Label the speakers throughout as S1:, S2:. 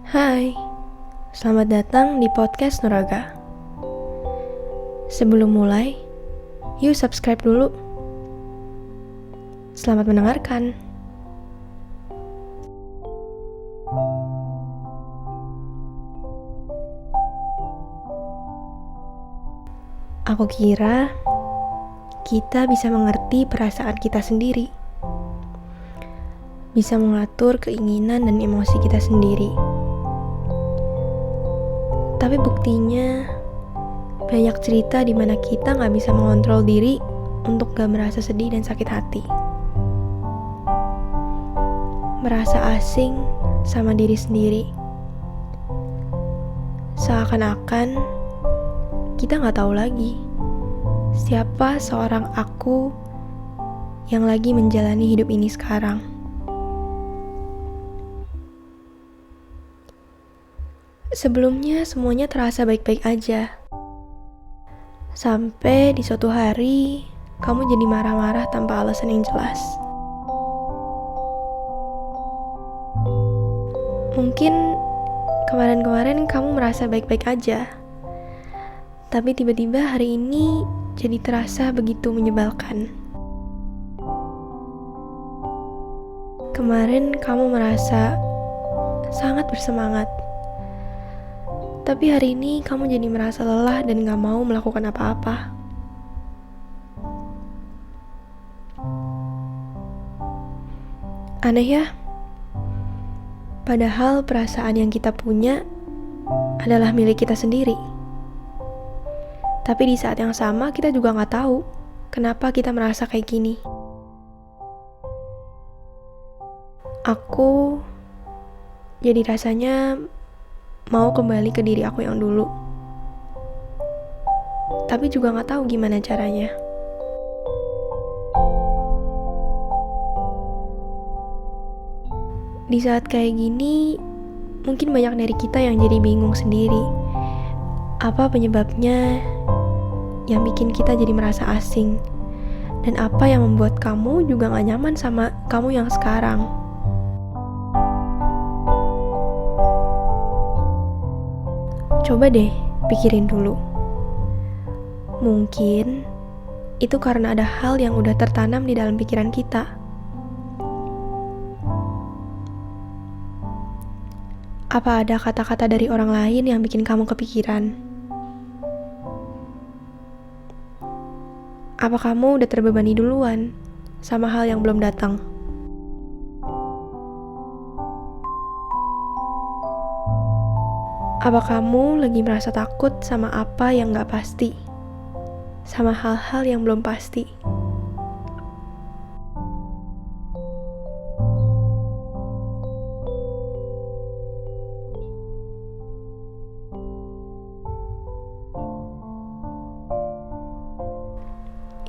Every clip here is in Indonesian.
S1: Hai, selamat datang di podcast Nuraga. Sebelum mulai, yuk subscribe dulu. Selamat mendengarkan. Aku kira kita bisa mengerti perasaan kita sendiri, bisa mengatur keinginan dan emosi kita sendiri. Tapi buktinya banyak cerita di mana kita gak bisa mengontrol diri untuk gak merasa sedih dan sakit hati. Merasa asing sama diri sendiri. Seakan-akan kita gak tahu lagi siapa seorang aku yang lagi menjalani hidup ini sekarang. Sebelumnya semuanya terasa baik-baik aja. Sampai di suatu hari, kamu jadi marah-marah tanpa alasan yang jelas. Mungkin kemarin-kemarin kamu merasa baik-baik aja. Tapi tiba-tiba hari ini jadi terasa begitu menyebalkan. Kemarin kamu merasa sangat bersemangat. Tapi hari ini kamu jadi merasa lelah dan gak mau melakukan apa-apa. Aneh ya? Padahal perasaan yang kita punya adalah milik kita sendiri. Tapi di saat yang sama kita juga gak tahu kenapa kita merasa kayak gini. Aku jadi rasanya mau kembali ke diri aku yang dulu. Tapi juga gak tahu gimana caranya. Di saat kayak gini, mungkin banyak dari kita yang jadi bingung sendiri. Apa penyebabnya yang bikin kita jadi merasa asing? Dan apa yang membuat kamu juga gak nyaman sama kamu yang sekarang? Coba deh pikirin dulu. Mungkin itu karena ada hal yang udah tertanam di dalam pikiran kita. Apa ada kata-kata dari orang lain yang bikin kamu kepikiran? Apa kamu udah terbebani duluan sama hal yang belum datang? Apa kamu lagi merasa takut sama apa yang gak pasti? Sama hal-hal yang belum pasti?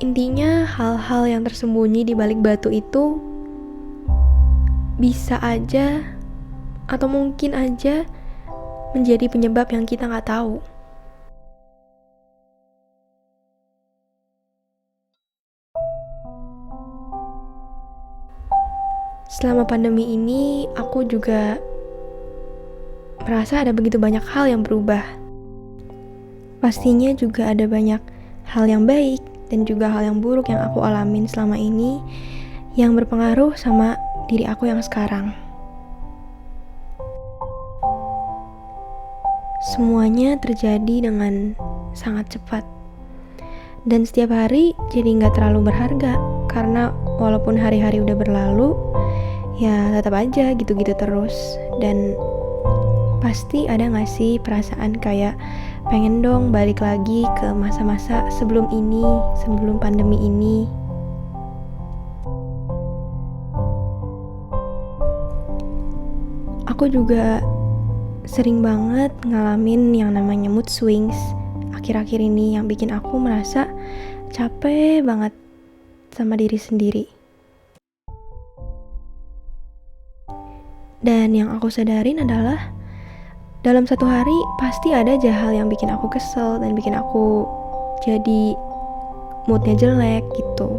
S1: Intinya hal-hal yang tersembunyi di balik batu itu bisa aja atau mungkin aja menjadi penyebab yang kita gak tahu. Selama pandemi ini, aku juga merasa ada begitu banyak hal yang berubah. Pastinya juga ada banyak hal yang baik dan juga hal yang buruk yang aku alamin selama ini yang berpengaruh sama diri aku yang sekarang. Semuanya terjadi dengan sangat cepat. Dan setiap hari jadi gak terlalu berharga. Karena walaupun hari-hari udah berlalu, ya tetap aja gitu-gitu terus. Dan pasti ada gak sih perasaan kayak pengen dong balik lagi ke masa-masa sebelum ini, sebelum pandemi ini. Aku juga sering banget ngalamin yang namanya mood swings akhir-akhir ini yang bikin aku merasa capek banget sama diri sendiri. Dan yang aku sadarin adalah dalam satu hari pasti ada aja hal yang bikin aku kesel dan bikin aku jadi moodnya jelek gitu.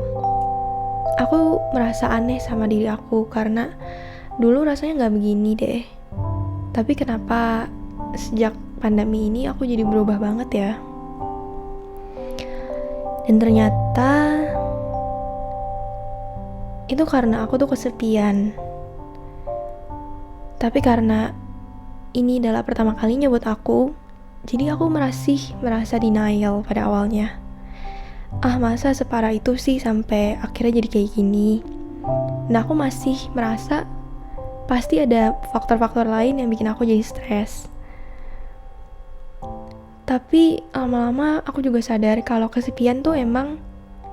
S1: Aku merasa aneh sama diri aku karena dulu rasanya gak begini deh. Tapi kenapa sejak pandemi ini aku jadi berubah banget ya? Dan ternyata itu karena aku tuh kesepian. Tapi karena ini adalah pertama kalinya buat aku, jadi aku merasa denial pada awalnya. Masa separah itu sih sampai akhirnya jadi kayak gini. Nah, aku masih merasa pasti ada faktor-faktor lain yang bikin aku jadi stres. Tapi lama-lama aku juga sadar kalau kesepian tuh emang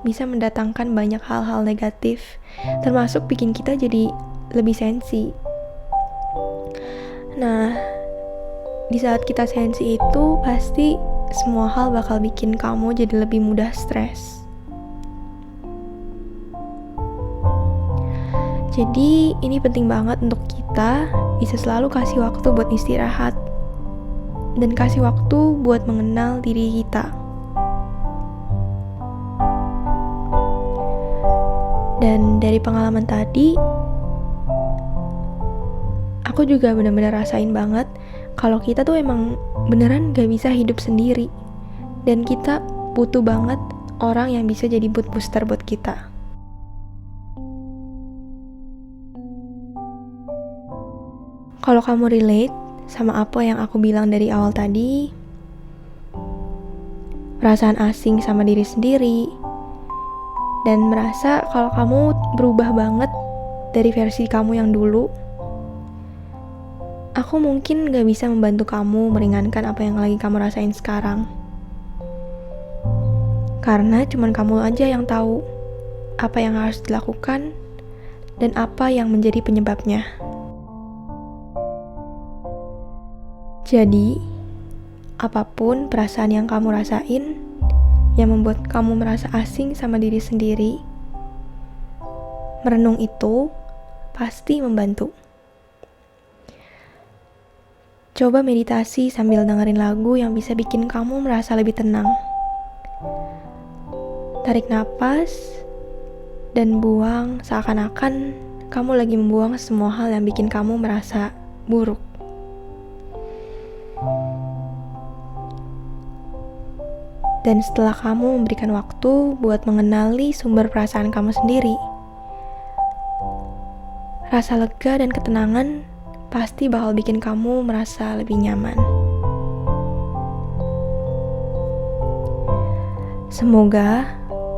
S1: bisa mendatangkan banyak hal-hal negatif, termasuk bikin kita jadi lebih sensi. Nah, di saat kita sensi itu pasti semua hal bakal bikin kamu jadi lebih mudah stres. Jadi ini penting banget untuk kita bisa selalu kasih waktu buat istirahat dan kasih waktu buat mengenal diri kita. Dan dari pengalaman tadi, aku juga benar-benar rasain banget kalau kita tuh emang beneran gak bisa hidup sendiri. Dan kita butuh banget orang yang bisa jadi booster buat kita. Kalau kamu relate sama apa yang aku bilang dari awal tadi, perasaan asing sama diri sendiri, dan merasa kalau kamu berubah banget dari versi kamu yang dulu, aku mungkin gak bisa membantu kamu meringankan apa yang lagi kamu rasain sekarang. Karena cuman kamu aja yang tahu apa yang harus dilakukan dan apa yang menjadi penyebabnya. Jadi, apapun perasaan yang kamu rasain yang membuat kamu merasa asing sama diri sendiri, merenung itu pasti membantu. Coba meditasi sambil dengerin lagu yang bisa bikin kamu merasa lebih tenang. Tarik napas dan buang seakan-akan kamu lagi membuang semua hal yang bikin kamu merasa buruk. Dan setelah kamu memberikan waktu buat mengenali sumber perasaan kamu sendiri, rasa lega dan ketenangan pasti bakal bikin kamu merasa lebih nyaman. Semoga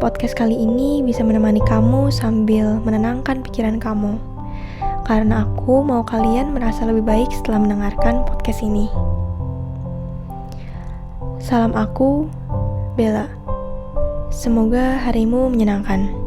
S1: podcast kali ini bisa menemani kamu sambil menenangkan pikiran kamu, karena aku mau kalian merasa lebih baik setelah mendengarkan podcast ini. Salam aku, Bella. Semoga harimu menyenangkan.